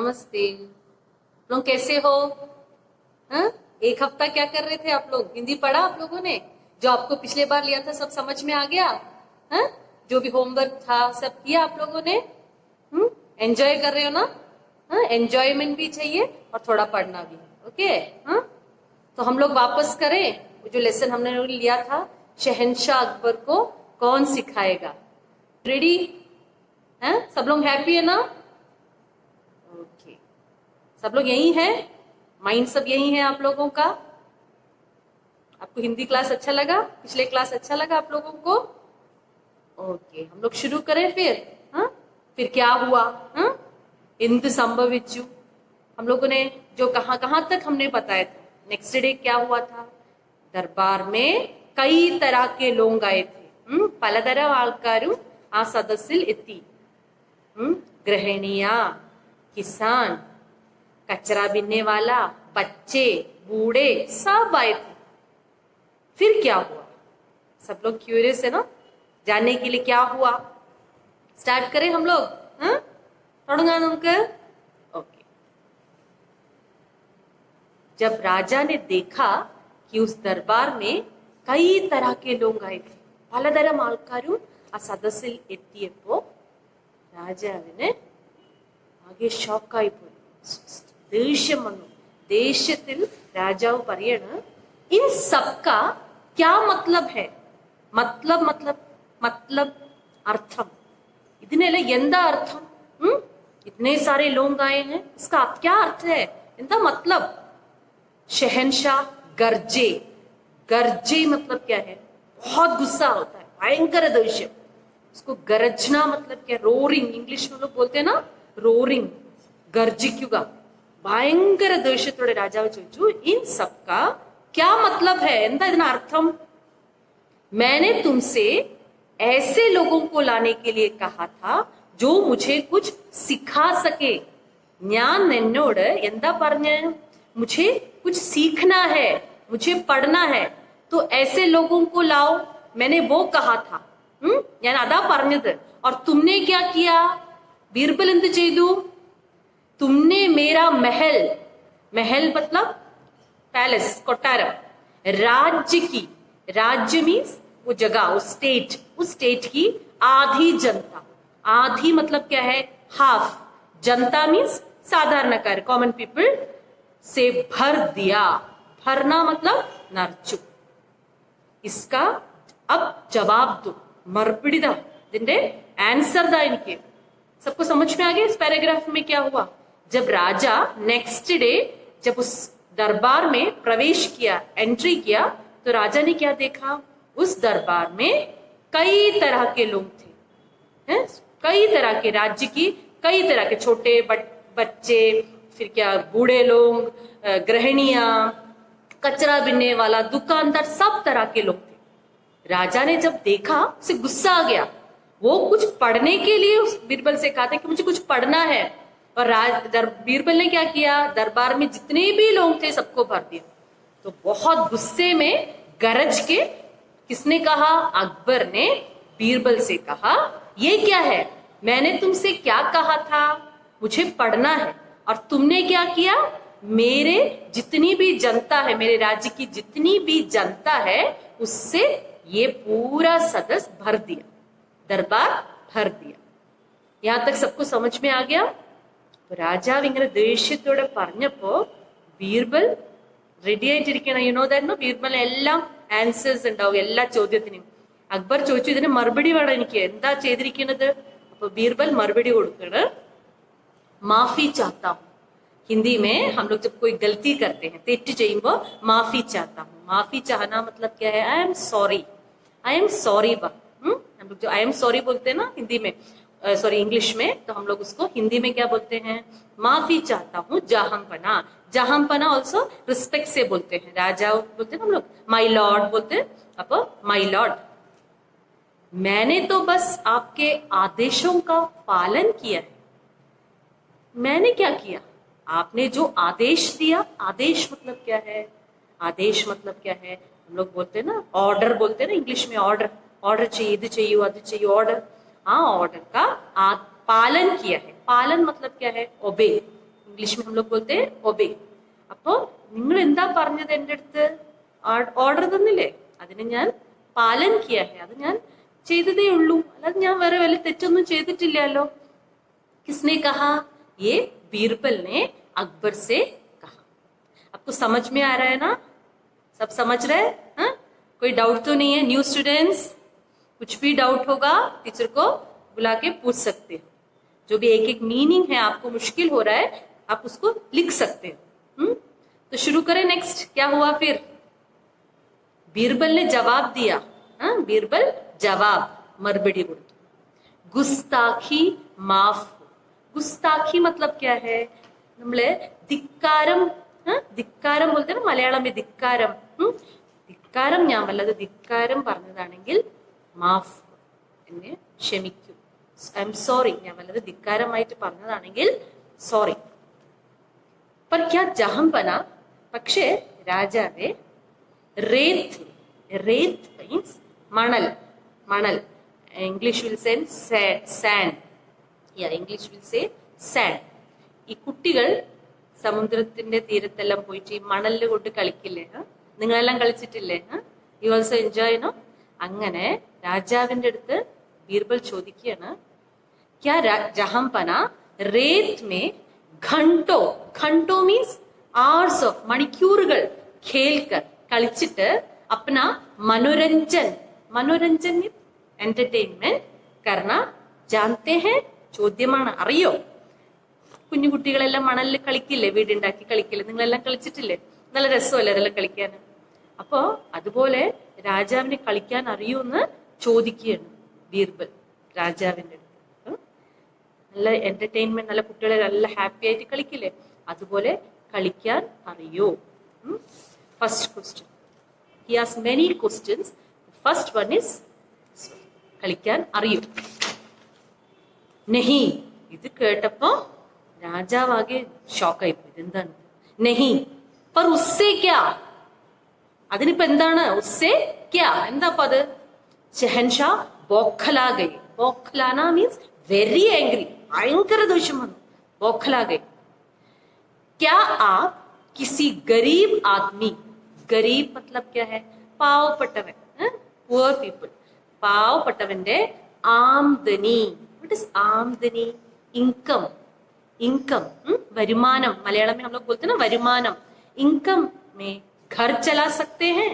नमस्ते। लोग कैसे हो? हाँ? एक हफ्ता क्या कर रहे थे आप लोग? हिंदी पढ़ा आप लोगों ने? जो आपको पिछले बार लिया था सब समझ में आ गया? हाँ? जो भी होमवर्क था सब किया आप लोगों ने? एंजॉय कर रहे हो ना? हाँ, एंजॉयमेंट भी चाहिए और थोड़ा पढ़ना भी। ओके? हाँ, तो हम लोग वापस करें वो जो लेसन हमने लिया था, शहंशाह अकबर को कौन सिखाएगा। रेडी? हैं? सब लोग हैप्पी है ना? ओके, सब लोग यही है, माइंड सब यही है आप लोगों का। आपको हिंदी क्लास अच्छा लगा? पिछले क्लास अच्छा लगा आप लोगों को? ओके, हम लोग शुरू करें फिर। हाँ, फिर क्या हुआ? हाँ, इंद संभविचु हम लोगों ने जो कहां तक हमने बताया था। नेक्स्ट डे क्या हुआ था? दरबार में कई तरह के लोग आए थे। പലതരം ആൾക്കാരും ആ സദസ്സിൽ എത്തി. गृहिणिया, किसान, कचरा बीनने वाला, बच्चे, बूढ़े सब आए थे। फिर क्या हुआ? सब लोग क्यूरियस है ना जानने के लिए क्या हुआ? स्टार्ट करें हम लोग? हाँ, തുടങ്ങാം നമുക്ക്. ओके, जब राजा ने देखा कि उस दरबार में कई तरह के लोग आए थे, പലതരം ആൾക്കാരും ആ സദസ്സിൽ എത്തിയപ്പോ രാജാവിന് ആകെ ഷോക്കായി പോയി. ദേഷ്യം വന്നു. ദേഷ്യത്തിൽ രാജാവ് പറയാണ്, ഇൻ സബ്കാ ക്യാ മത്ലബ് ഹൈ? मतलब अर्थम. ഇതിനെല്ലാം എന്താ അർത്ഥം? इतने सारे लोग आए हैं, इसका क्या अर्थ है? എന്താ मतलब? शहनशाह गरजे. गरजे मतलब क्या है? बहुत गुस्सा होता है, भयंकर ദേഷ്യം. इसको गरजना मतलब क्या? रोरिंग. इंग्लिश में लोग बोलते हैं ना रोरिंग, गर्जिക്കുക. ഭയങ്കര ദേഷ്യത്തോടെ രാജാവ് ചോദിച്ചു, इन सबका क्या मतलब है? എന്താ ഇതിന്റെ അർത്ഥം? मैंने तुमसे ऐसे लोगों को लाने के लिए कहा था जो मुझे कुछ सिखा सके. ഞാൻ നിന്നോട് എന്താ പറഞ്ഞ? मुझे कुछ सीखना है, मुझे पढ़ना है, तो ऐसे लोगों को लाओ. मैंने वो कहा था. ഞാൻ അതാ പറഞ്ഞത്. और तुमने क्या किया? ബീർബൽ എന്ത് ചെയ്തു? तुमने मेरा महल, महल मतलब पैलेस, कोठारम, राज्य की, राज्य मीन्स वो जगह, उस स्टेट की आधी जनता. आधी मतलब क्या है? हाफ. जनता मीन्स साधारणकार, कॉमन पीपल से भर दिया. भरना मतलब नरचु. इसका अब जवाब दो, मरपिड़ी दा. जिनके आंसर दा इनके. सबको समझ में आ गया इस पैराग्राफ में क्या हुआ? जब राजा नेक्स्ट डे जब उस दरबार में प्रवेश किया, एंट्री किया, तो राजा ने क्या देखा? उस दरबार में कई तरह के लोग थे. हैं? कई तरह के, राज्य की कई तरह के, छोटे बच्चे, फिर क्या बूढ़े लोग, गृहिणियां, कचरा बीनने वाला, दुकानदार, सब तरह के लोग थे. राजा ने जब देखा उसे गुस्सा आ गया. वो कुछ पढ़ने के लिए उस बीरबल से कहा था कि मुझे कुछ पढ़ना है. और बीरबल ने क्या किया? दरबार में जितने भी लोग थे सबको भर दिया. तो बहुत गुस्से में गरज के किसने कहा? अकबर ने बीरबल से कहा, ये क्या है? मैंने तुमसे क्या कहा था? मुझे पढ़ना है, और तुमने क्या किया? मेरे जितनी भी जनता है, मेरे राज्य की जितनी भी जनता है, उससे ये पूरा सदस्य भर दिया, दरबार भर दिया. यहां तक सबको समझ में आ गया? രാജാവ് ഇങ്ങനെ ദേഷ്യത്തോടെ പറഞ്ഞപ്പോ ബീർബൽ റെഡി ആയിട്ടിരിക്കണം. You know that, no? Birbal എല്ലാം ആൻസേഴ്സ് ഉണ്ടാവും എല്ലാ ചോദ്യത്തിനും. അക്ബർ ചോദിച്ചു, ഇതിന് മറുപടി വേണം എനിക്ക്, എന്താ ചെയ്തിരിക്കുന്നത്? അപ്പൊ ബീർബൽ മറുപടി കൊടുക്കണ്, മാഫി ചാഹത്താ ഹൂं. हिंदी में हम लोग जब कोई गलती करते हैं, തെറ്റ് ചെയ്യുമ്പോ माफी चाहता हूं. माफी चाहना मतलब क्या है? I am sorry. I am sorry. हम लोग जो आई एम सॉरी बोलते हैं ना हिंदी में, सॉरी इंग्लिश में, तो हम लोग उसको हिंदी में क्या बोलते हैं? माफी चाहता हूँ. जहांपना. जहांपना ऑल्सो रिस्पेक्ट से बोलते हैं. राजा बोलते हैं हम लोग माई लॉर्ड बोलते हैं. अब माई लॉर्ड, मैंने तो बस आपके आदेशों का पालन किया है. मैंने क्या किया? आपने जो आदेश दिया. आदेश मतलब क्या है? आदेश मतलब क्या है? हम लोग बोलते हैं ना ऑर्डर, बोलते हैं ना इंग्लिश में ऑर्डर. ऑर्डर चाहिए, ഇത് ചെയ്യൂ അത് ചെയ്യൂ, ऑर्डर. हाँ, ऑर्डर का पालन किया है. पालन मतलब क्या है? ओबे. ഇംഗ്ലീഷ് में हम लोग बोलते हैं obey. അപ്പോ നിങ്ങൾ എന്താ പറഞ്ഞത് എൻ്റെ അടുത്ത്? ഓർഡർ തന്നില്ലേ, അതിന് ഞാൻ പാലൻ കിയ ഹെ, അത് ഞാൻ ചെയ്തതേ ഉള്ളൂ, അല്ലാതെ ഞാൻ വേറെ വല്ല തെറ്റൊന്നും ചെയ്തിട്ടില്ലല്ലോ. किसने कहा? ये बीरबल ने अकबर से कहा. आपको समझ में आ रहा है ना? सब समझ रहे हैं? हाँ? कोई डाउट तो नहीं है? न्यू स्टूडेंट्स, कुछ भी डाउट होगा टीचर को बुला के पूछ सकते हो. जो भी एक एक मीनिंग है आपको मुश्किल हो रहा है, आप उसको लिख सकते हो. तो शुरू करें. नेक्स्ट क्या हुआ फिर? बीरबल ने जवाब दिया. हाँ, बीरबल जवाब मरबड़ी उड़ती. गुस्ताखी माफ. गुस्ताखी मतलब क्या है? നമ്മളെ ധിക്കാരം, ധിക്കാരം बोलते हैं മലയാളം में ധിക്കാരം. ധിക്കാരം ഞാൻ വല്ലത് ധിക്കാരം പറഞ്ഞതാണെങ്കിൽ മാഫ്, എന്നെ ക്ഷമിക്കൂ. ഐ എം സോറി, ഞാൻ വല്ലത് ധിക്കാരമായിട്ട് പറഞ്ഞതാണെങ്കിൽ സോറി. पर क्या जहम बना? പക്ഷേ രാജാവേ റേത്ത്, റേത്ത് മീൻസ് മണൽ, മണൽ. English will say sand. English will say sand. ഈ കുട്ടികൾ സമുദ്രത്തിന്റെ തീരത്തെല്ലാം പോയിട്ട് ഈ മണലിൽ കൊണ്ട് കളിക്കില്ലേ? നിങ്ങളെല്ലാം കളിച്ചിട്ടില്ലേ? You also enjoy no? അങ്ങനെ രാജാവിന്റെ അടുത്ത് ബീർബൽ ചോദിക്കുകയാണ്, ക്യാ ജഹാംപന റേത് മേ ഘണ്ടോ, ഘണ്ടോ മീൻസ് hours of, മണിക്കൂറുകൾ ഖേൽക്കർ കളിച്ചിട്ട് അപ്ന മനോരഞ്ജൻ, മനോരഞ്ജൻ മീൻസ് എന്റർടൈൻമെന്റ് കർണ ജാനത്തെ ഹെ? ചോദ്യമാണ്, അറിയോ? കുഞ്ഞു കുട്ടികളെല്ലാം മണലിൽ കളിക്കില്ലേ, വീടുണ്ടാക്കി കളിക്കില്ലേ? നിങ്ങളെല്ലാം കളിച്ചിട്ടില്ലേ? നല്ല രസമല്ലേ അതെല്ലാം കളിക്കാൻ? അപ്പോ അതുപോലെ രാജാവിന് കളിക്കാൻ അറിയൂന്ന് ചോദിക്കുകയാണ് ബീർബൽ രാജാവിന്റെ അടുത്ത്. നല്ല എന്റർടൈൻമെന്റ്, നല്ല കുട്ടികളെ നല്ല ഹാപ്പി ആയിട്ട് കളിക്കില്ലേ, അതുപോലെ കളിക്കാൻ അറിയോ? First question. He has many questions. First one is കളിക്കാൻ അറിയോ? നെഹി. ഇത് കേട്ടപ്പോ രാജാവാകെ ഷോക്കായി പോയി. എന്താണ് നെഹി? പർ ഉസ്സേ ക്യാ? അതിനിപ്പോ എന്താണ് ഉസ്സേ ക്യാ? എന്താ അത്? ഷെഹൻഷാ ബോഖലാ ഗൈ. ബോഖലാന മീൻസ് വെരി ആംഗ്രി, ഭയങ്കര ദേഷ്യം വന്നു. ബോഖലാ ഗൈ. क्या आप किसी गरीब आदमी, गरीब मतलब क्या है? പാവപ്പെട്ടവൻ, പുവർ പീപ്പിൾ, പാവപ്പെട്ടവന്റെ ആംദനി. व्हाट इज आमदनी? इनकम, इनकम വരുമാനം. മലയാളം में हम लोग बोलते हैं ना വരുമാനം. इनकम में घर चला सकते हैं.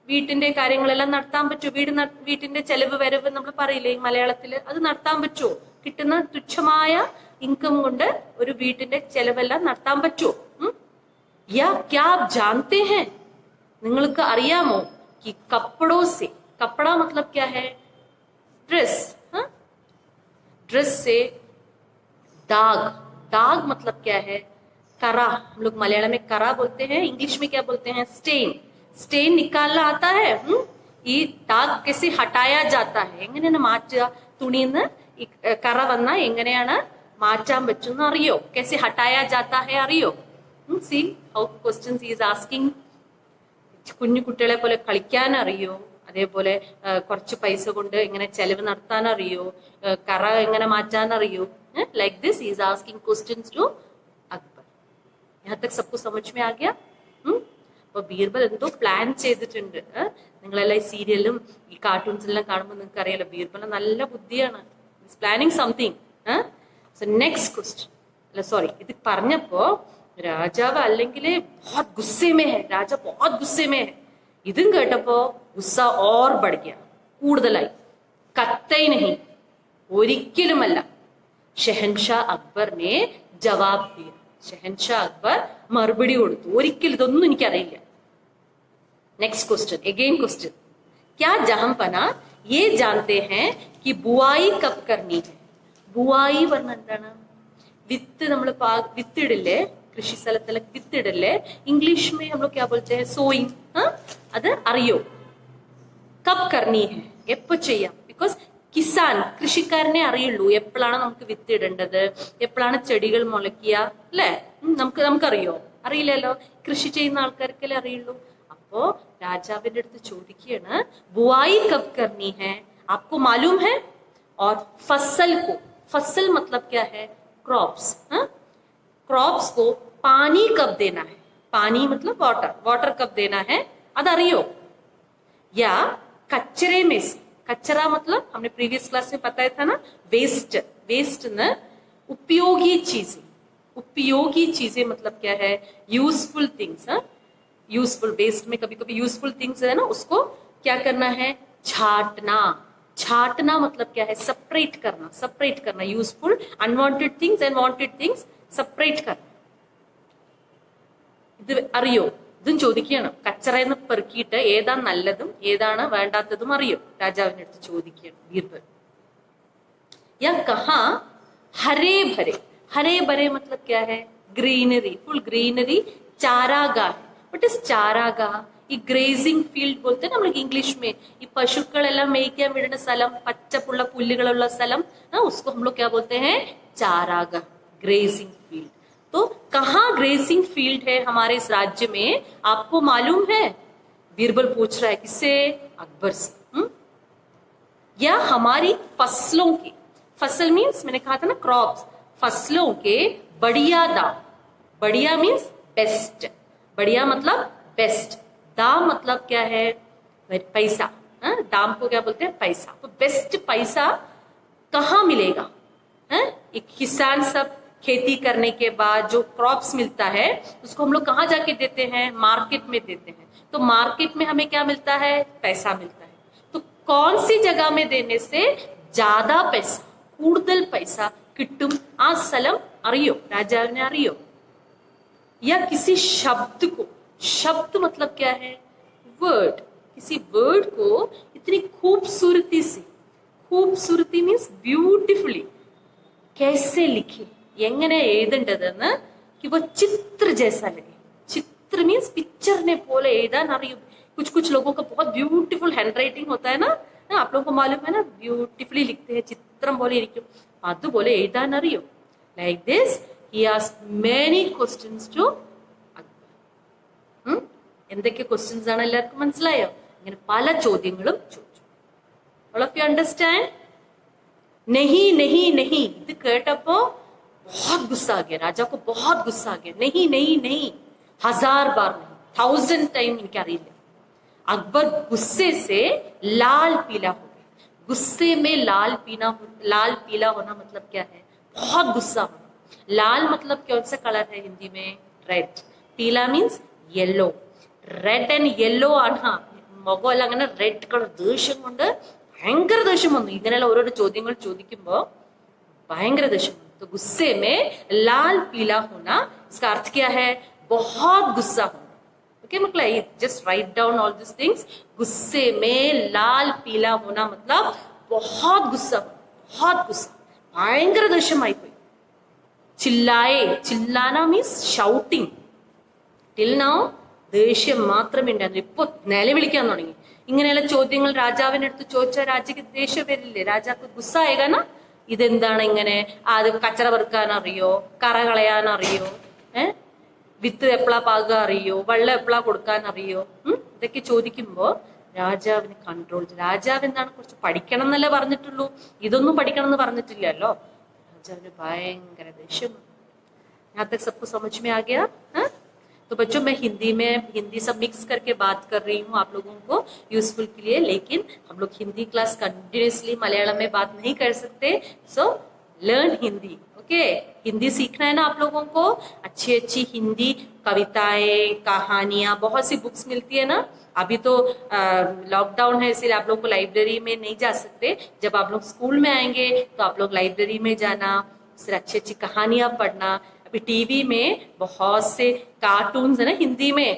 വീട്ടിന്റെ കാര്യങ്ങളെല്ലാം നടത്താൻ പറ്റുമോ? വീട്ടിന്റെ ചെലവ് വരവ് നമ്മൾ പറയില്ലേ മലയാളത്തില്, അത് നടത്താൻ പറ്റുമോ? കിട്ടുന്ന തുച്ഛമായ ഇൻകം കൊണ്ട് ഒരു വീട്ടിന്റെ ചെലവെല്ലാം നടത്താൻ പറ്റുമോ? യാ ക്യാ ആപ് ജാനത്തെ ഹെ? നിങ്ങൾക്ക് അറിയാമോ? कि कपड़ों से, कपड़ा मतलब क्या है? ड्रेस. ड्रेस से दाग, दाग मतलब क्या है? करा. हम लोग मलयालम में करा बोलते हैं, इंग्लिश में क्या बोलते हैं? स्टेन. स्टेन निकालना आता है? ഈ ദാഗ് कैसे हटाया जाता है? എങ്ങനെയാണ് മാറ്റുക? തുണിന്ന് കറ വന്ന എങ്ങനെയാണ് മാറ്റാൻ പറ്റുന്ന അറിയോ? कैसे हटाया जाता है അറിയോ? See how questions he is asking. കുഞ്ഞു കുട്ടികളെ പോലെ കളിക്കാൻ അറിയോ? അതേപോലെ കുറച്ച് പൈസ കൊണ്ട് എങ്ങനെ ചെലവ് നടത്താൻ അറിയോ? കറ എങ്ങനെ മാറ്റാൻ അറിയോ? Like this he is asking questions to Akbar. यहाँ तक सबको समझ में आ गया? അപ്പൊ ബീർബൽ എന്തോ പ്ലാൻ ചെയ്തിട്ടുണ്ട്. നിങ്ങളെല്ലാം ഈ സീരിയലും ഈ കാർട്ടൂൺസിലെല്ലാം കാണുമ്പോൾ നിങ്ങൾക്ക് അറിയാലോ ബീർബൽ നല്ല ബുദ്ധിയാണ്. Planning something. So next question. അല്ല സോറി, ഇത് പറഞ്ഞപ്പോ രാജാവ് അല്ലെങ്കിൽ बहुत गुस्से में है, രാജ बहुत गुस्से में है. ഇതും കേട്ടപ്പോ ഗുസ്സ ഓർ बढ़ गया, കൂടുതലായി. കത്തൈ നഹി, ഒരിക്കലുമല്ല. ഷെഹൻഷാ അക്ബറിനെ ജവാബ് ദിയ. ഷെഹൻഷാ അക്ബർ മറുപടി കൊടുത്തു, ഒരിക്കലും ഇതൊന്നും എനിക്കറിയില്ല. Next question, again question. क्या जहांपना ये जानते हैं कि बुआई कब करनी है? बुआई പറഞ്ഞ എന്താണ്? വിത്ത് നമ്മൾ വിത്തിടില്ലേ, കൃഷി സ്ഥലത്തിലൊക്കെ വിത്തിടില്ലേ? ഇംഗ്ലീഷ് में हम लोग क्या बोलते हैं? सोइंग. അത് അറിയോ? കബ് കർണി ഹെ, എപ്പോ ചെയ്യാം? ബിക്കോസ് കിസാൻ, കൃഷിക്കാരനെ അറിയുള്ളൂ എപ്പോഴാണ് നമുക്ക് വിത്തിടേണ്ടത്, എപ്പോഴാണ് ചെടികൾ മുളയ്ക്കുക, അല്ലേ? നമുക്കറിയോ? അറിയില്ലല്ലോ. കൃഷി ചെയ്യുന്ന ആൾക്കാർക്കല്ലേ അറിയുള്ളൂ. അപ്പോ രാജാവിന്റെ അടുത്ത് ചോദിക്കുകയാണ്, बुआई कब करनी है? आपको मालूम है? और फसल को, फसल मतलब क्या है? क्रॉप्स. क्रॉप्स को पानी कब देना है, पानी मतलब वाटर, वाटर कब देना है അതറിയോ? या कचरे में से, कचरा मतलब हमने प्रीवियस क्लास में बताया था ना, वेस्ट, वेस्ट न उपयोगी चीजें, उपयोगी चीजें मतलब क्या है, यूजफुल थिंग्स। यूजफुल, वेस्ट में कभी कभी यूजफुल थिंग्स है ना, उसको क्या करना है, छाटना। छाटना मतलब क्या है, सेपरेट करना, सेपरेट करना, useful unwanted things and wanted things separate करना। ഇത് അറിയോ? ഇതും ചോദിക്കണം. കച്ചറയെന്ന് പെറുക്കിയിട്ട് ഏതാണ് നല്ലതും ഏതാണ് വേണ്ടാത്തതും അറിയോ? രാജാവിന്റെ അടുത്ത് ചോദിക്കണം ബീർബൽ. या कहा हरे भरे, हरे भरे मतलब क्या है, ग्रीनरी, फुल ग्रीनरी, चारागाह। बट इस चारागाह, ഈ ഗ്രേസിംഗ് ഫീൽഡ് बोलते हैं നമ്മൾ इंग्लिश में, ഈ പശുക്കളെല്ലാം മേയ്ക്കാൻ വിടുന്ന സ്ഥലം, പച്ചപ്പുള്ള പുല്ലുകളുള്ള സ്ഥലം, उसको हम लोग क्या बोलते हैं, चारागाह, ग्रेसिंग फील्ड। तो कहाँ ग्रेसिंग फील्ड है हमारे इस राज्य में, आपको मालूम है? बीरबल पूछ रहा है, किससे? अकबर से। या हमारी फसलों की, फसल मीन्स मैंने कहा था ना क्रॉप्स, फसलों के बढ़िया दाम, बढ़िया मीन्स बेस्ट, बढ़िया मतलब बेस्ट, दाम मतलब क्या है, पैसा। दाम को क्या बोलते हैं, पैसा। तो बेस्ट पैसा कहाँ मिलेगा? एक किसान सब खेती करने के बाद जो क्रॉप्स मिलता है उसको हम लोग कहाँ जाके देते हैं, मार्केट में देते हैं। तो मार्केट में हमें क्या मिलता है, पैसा मिलता है। तो कौन सी जगह में देने से ज्यादा पैसा, കൂടുതൽ पैसा കിട്ടും, ആ സ്ഥലം അറിയോ? രാജാവിനെ അറിയോ? या किसी शब्द को, शब्द मतलब क्या है, वर्ड, किसी वर्ड को इतनी खूबसूरती से, खूबसूरती मीन्स ब्यूटिफुली, कैसे लिखे, എങ്ങനെ എഴുതേണ്ടതെന്ന് कि वो चित्र जैसा लगे। चित्र मीन्स पिक्चर ने പോലെ എഴുതാൻ അറിയും। कुछ कुछ लोगों का बहुत ब्यूटीफुल हैंड राइटिंग होता है ना, आप लोगों को मालूम है ना, ब्यूटीफुली लिखते हैं, ചിത്രം പോലെ ഇരിക്കും, അതുപോലെ എഴുതാൻ അറിയോ? Like this he asked many questions to Akbar. എന്തൊക്കെ ക്വസ്റ്റ്യൻസ് ആണ് എല്ലാവർക്കും മനസ്സിലായോ? ഇങ്ങനെ പല ചോദ്യങ്ങളും ചോദിച്ചു. all of you understand? नहीं नहीं नहीं, ഇത് കേട്ടപ്പോ बहुत गुस्सा आ गया, राजा को बहुत गुस्सा आ गया। नहीं नहीं नहीं, 1000 बार नहीं, 1000 टाइम इनके അറിയില്ല। अकबर गुस्से से लाल पीला हो गया। गुस्से में लाल पीला होना मतलब क्या है, बहुत गुस्सा होना। लाल मतलब कौन सा कलर है हिंदी में, रेड। पीला means yellow, red and yellow ആണ് മുഖമല്ല, അങ്ങനെ റെഡ് കളർ, ദേഷ്യം കൊണ്ട് ഭയങ്കര ദേഷ്യം വന്നു। ഇങ്ങനെയുള്ള ഓരോരോ ചോദ്യങ്ങൾ ചോദിക്കുമ്പോ ഭയങ്കര ദേഷ്യം വന്നു। तो गुस्से में लाल पीला होना, इसका अर्थ क्या है, बहुत गुस्सा होना। ओके मकला, just write down all this things. गुस्से में लाल पीला होना मतलब बहुत गुस्सा, बहुत गुस्सा, ഭയങ്കര ദേഷ്യമായി പോയി। ചില്ലായേ, ചില്ലാന മീൻസ് ഷൗട്ടിങ്, ടിൽ നൗ ദേഷ്യം മാത്രമേ ഉണ്ടായിരുന്നു, ഇപ്പൊ നിലവിളിക്കാൻ തുടങ്ങി। ഇങ്ങനെയുള്ള ചോദ്യങ്ങൾ രാജാവിന്റെ അടുത്ത് ചോദിച്ചാൽ രാജയ്ക്ക് ദേഷ്യം വരില്ലേ, രാജാക്ക് ഗുസ്സ ആയേഗാ ना। ഇതെന്താണ് ഇങ്ങനെ, അത് കച്ചറ പെറുക്കാൻ അറിയോ, കറ കളയാൻ അറിയോ, വിത്ത് എപ്പളാ പാകുക അറിയോ, വെള്ളം എപ്പളാ കൊടുക്കാൻ അറിയോ, ഇതൊക്കെ ചോദിക്കുമ്പോ രാജാവിന് കൺട്രോൾ, രാജാവ് എന്താണ് കുറച്ച് പഠിക്കണം എന്നല്ലേ പറഞ്ഞിട്ടുള്ളൂ, ഇതൊന്നും പഠിക്കണം എന്ന് പറഞ്ഞിട്ടില്ലല്ലോ। രാജാവിന് ഭയങ്കര ദേഷ്യം। यहाँ तक सबको समझ में आ गया? तो बच्चों मैं हिंदी सब मिक्स करके बात कर रही हूँ आप लोगों को यूजफुल के लिए, लेकिन हम लोग हिंदी क्लास कंटिन्यूसली मलयालम में बात नहीं कर सकते। So learn Hindi, okay? Hindi सीखना है ना आप लोगों को। अच्छी अच्छी हिंदी कविताएं, कहानियां, बहुत सी बुक्स मिलती है ना। अभी तो लॉकडाउन है, इसलिए आप लोग को लाइब्रेरी में नहीं जा सकते। जब आप लोग स्कूल में आएंगे तो आप लोग लाइब्रेरी में जाना, फिर अच्छी अच्छी कहानियां पढ़ना। अभी टीवी में बहुत से कार्टून्स है ना हिंदी में,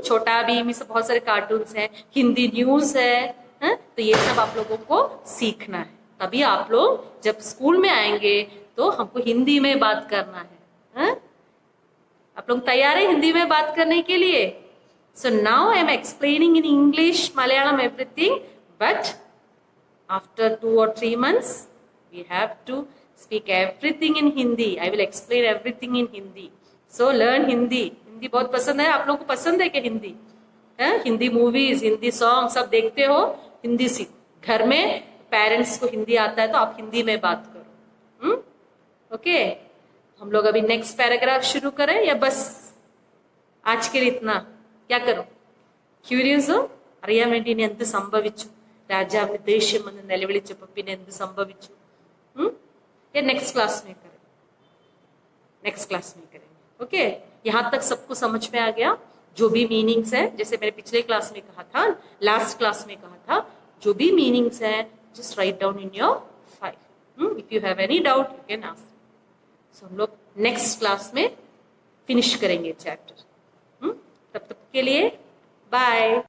छोटा भीम, से बहुत सारे कार्टून्स हैं, हिंदी न्यूज है, तो ये सब आप लोगों को सीखना है। तभी आप लोग जब स्कूल में आएंगे तो हमको हिंदी में बात करना है। आप लोग तैयार है हिंदी में बात करने के लिए? So now I am explaining in English, Malayalam, everything, but after 2 or 3 months we have to speak everything in Hindi. I will explain everything in Hindi. So learn Hindi. Hindi बहुत पसंद है आप लोगों को? पसंद है क्या हिंदी? हिंदी मूवीज, हिंदी सॉन्ग सब देखते हो? हिंदी सीख, घर में पेरेंट्स को हिंदी आता है तो आप हिंदी में बात करो। ओके, हम लोग अभी नेक्स्ट पैराग्राफ शुरू करें या बस आज के लिए इतना? क्या करो? ക്യൂരിയസോ? അറിയാൻ വേണ്ടി ഇനി എന്ത് സംഭവിച്ചു? രാജാവിന് ദേഷ്യം വന്ന് നിലവിളിച്ചപ്പോ പിന്നെ എന്ത് സംഭവിച്ചു? ये नेक्स्ट क्लास में करें, नेक्स्ट क्लास में करेंगे। ओके, यहां तक सबको समझ में आ गया? जो भी मीनिंग्स है, जैसे मैंने पिछले क्लास में कहा था, लास्ट क्लास में कहा था, जो भी मीनिंग्स है just write down in your file. If you have any doubt you can ask. So हम लोग नेक्स्ट क्लास में फिनिश करेंगे चैप्टर। तब तक के लिए बाय।